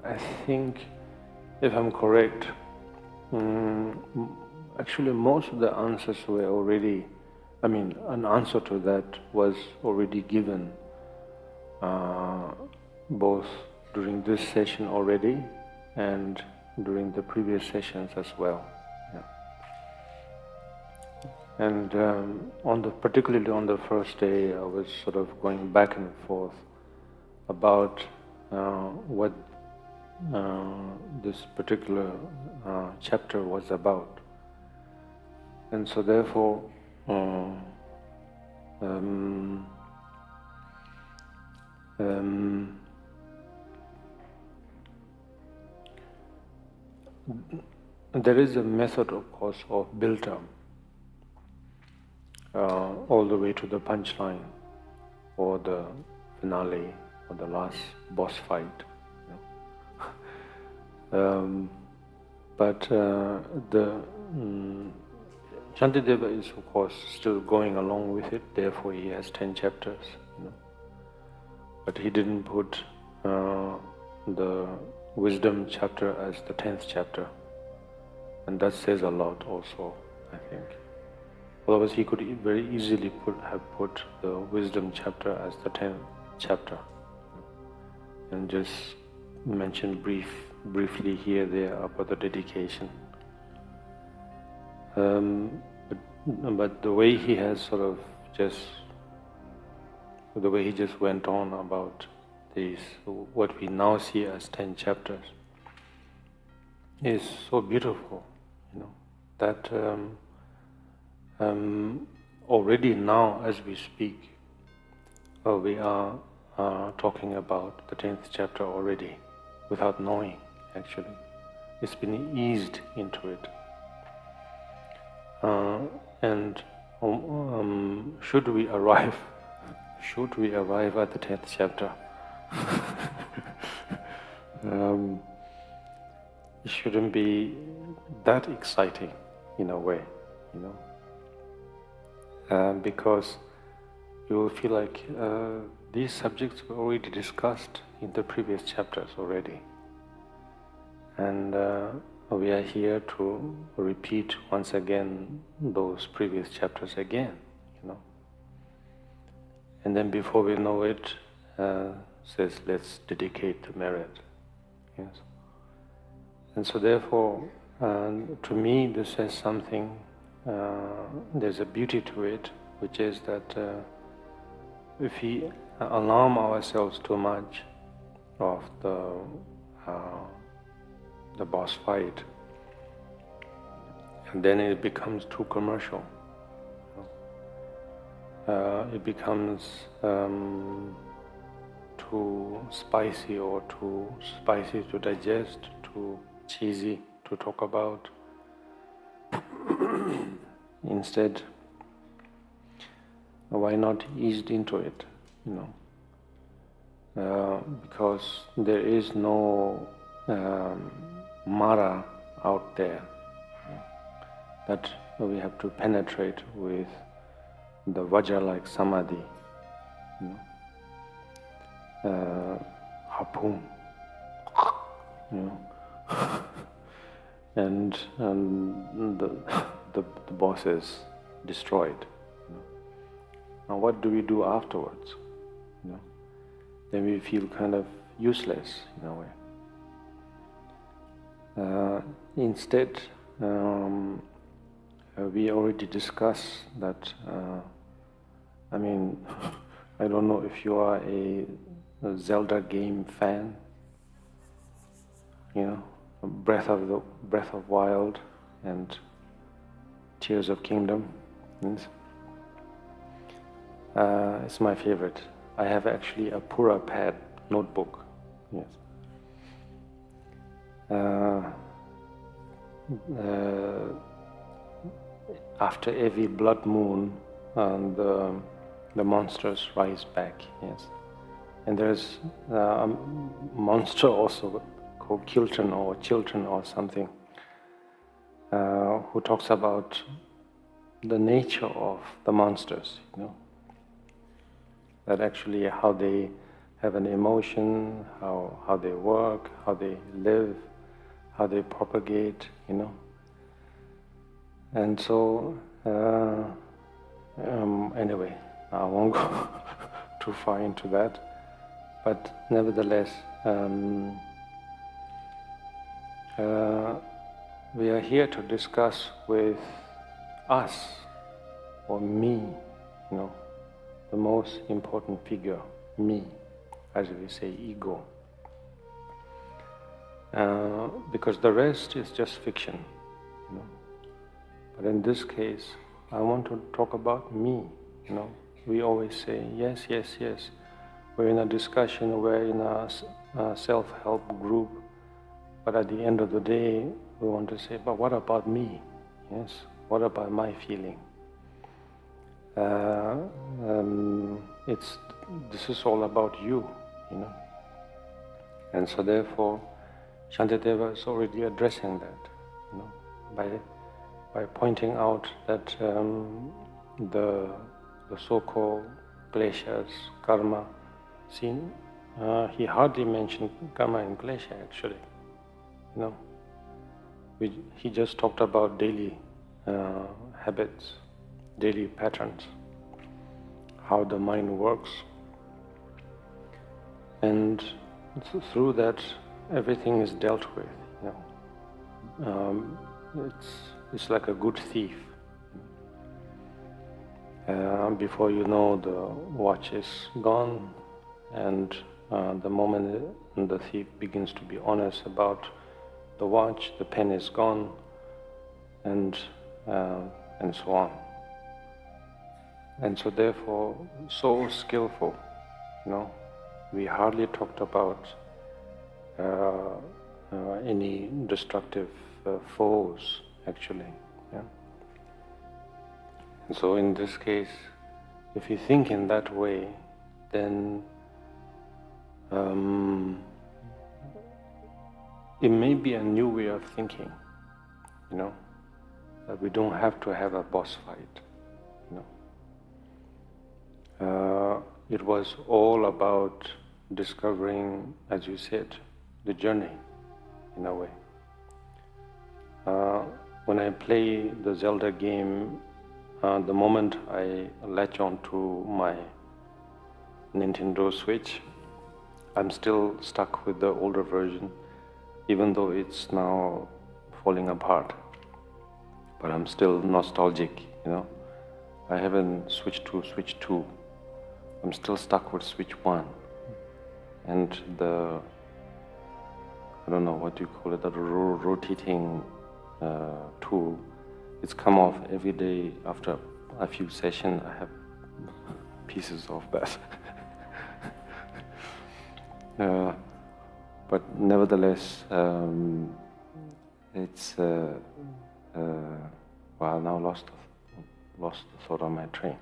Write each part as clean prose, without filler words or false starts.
I think, if I'm correct, actually most of the answers were already, an answer to that was already given both during this session already and during the previous sessions as well. Yeah. And particularly on the first day, I was sort of going back and forth about what this particular chapter was about. And so therefore, there is a method, of course, of build-up all the way to the punchline or the finale or the last boss fight. But Shantideva is, of course, still going along with it. Therefore, he has 10 chapters. But he didn't put the wisdom chapter as the 10th chapter, and that says a lot also, I think. Otherwise, he could very easily have put the wisdom chapter as the 10th chapter, and just mention briefly here, there about the dedication. But the way he has the way he just went on about these, what we now see as 10 chapters, is so beautiful, that already now as we speak, we are talking about the 10th chapter already, without knowing, actually. It's been eased into it. And should we arrive at the 10th chapter, it shouldn't be that exciting in a way, because you will feel like these subjects were already discussed in the previous chapters already. And we are here to repeat once again those previous chapters again, And then before we know it, says, let's dedicate the merit. Yes. And so therefore, to me, this says something, there's a beauty to it, which is that if we alarm ourselves too much of the boss fight, and then it becomes too commercial. It becomes too spicy to digest, too cheesy to talk about. Instead, why not ease into it, because there is no Mara out there that we have to penetrate with the Vajra-like samadhi, harpoon, and the boss is destroyed. Now what do we do afterwards? Then we feel kind of useless in a way. Instead, we already discussed that. I don't know if you are a Zelda game fan. Breath of Wild and Tears of Kingdom. Yes. It's my favorite. I have actually a Pura pad notebook. Yes. After every blood moon, the monsters rise back. Yes, and there's a monster also called Chiltern or something, who talks about the nature of the monsters. That actually how they have an emotion, how they work, how they live, how they propagate, And so, anyway, I won't go too far into that, but nevertheless, we are here to discuss with us, or me, the most important figure, me, as we say, ego. Because the rest is just fiction, But in this case, I want to talk about me, We always say, yes, yes, yes. We're in a discussion, we're in a self-help group, but at the end of the day, we want to say, but what about me? Yes, what about my feeling? This is all about you, And so therefore, Shantideva is already addressing that, by pointing out that the so-called kleshas, karma, he hardly mentioned karma and klesha actually, He just talked about daily habits, daily patterns, how the mind works, and through that everything is dealt with, It's like a good thief. Before you know, the watch is gone, and the moment the thief begins to be honest about the watch, the pen is gone, and so on. And so therefore, so skillful, We hardly talked about any destructive foes, actually. And so in this case, if you think in that way, then it may be a new way of thinking, that we don't have to have a boss fight, It was all about discovering, as you said, the journey, in a way. When I play the Zelda game, the moment I latch on to my Nintendo Switch, I'm still stuck with the older version, even though it's now falling apart. But I'm still nostalgic, I haven't switched to Switch 2. I'm still stuck with Switch 1. And the, I don't know what you call it, the rotating tool, it's come off every day. After a few sessions, I have pieces of that. But nevertheless, it's well, now lost the thought on my train.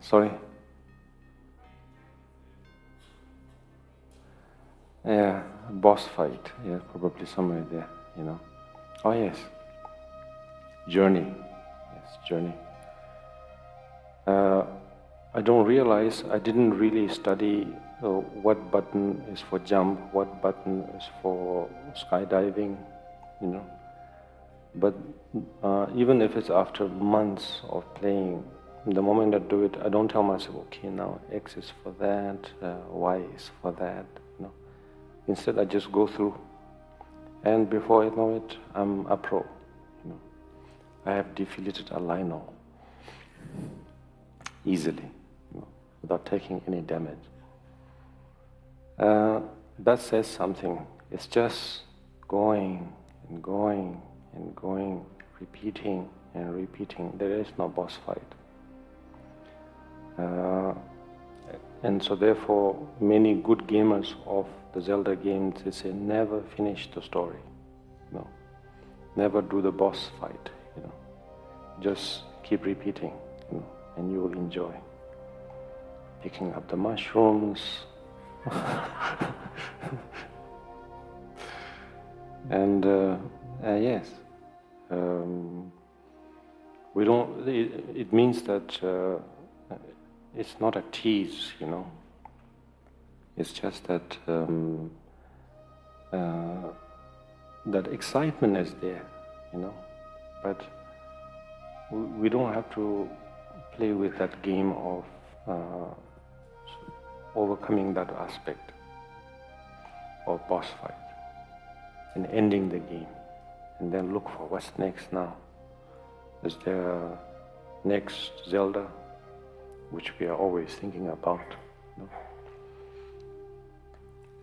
Sorry. Yeah, boss fight. Yeah, probably somewhere there, Oh yes, journey. Yes, journey. I don't realize, I didn't really study what button is for jump, what button is for skydiving, But even if it's after months of playing, the moment I do it, I don't tell myself, okay, now X is for that, Y is for that, Instead, I just go through, and before I know it, I'm a pro, I have defeated a Lionel easily, without taking any damage. That says something. It's just going and going and going, repeating and repeating. There is no boss fight. And so therefore, many good gamers of the Zelda games, they say, never finish the story. Never do the boss fight, Just keep repeating, and you will enjoy. Picking up the mushrooms. And yes, We don't. It means that it's not a tease, you know. It's just that that excitement is there, you know. But we don't have to play with that game of overcoming that aspect of boss fight and ending the game, and then look for what's next now. Is there a next Zelda, which we are always thinking about? You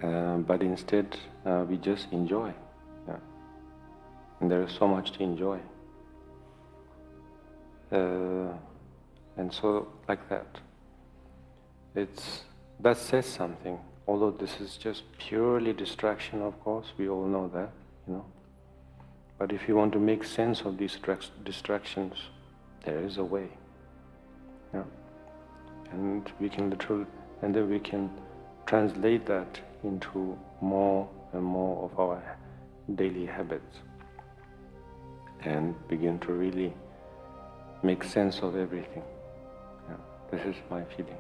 know? But instead, we just enjoy. Yeah. And there is so much to enjoy. And so, like that. That says something. Although this is just purely distraction, of course, we all know that, you know. But if you want to make sense of these distractions, there is a way. Yeah. And we can and then we can translate that into more and more of our daily habits and begin to really make sense of everything. Yeah. This is my feeling.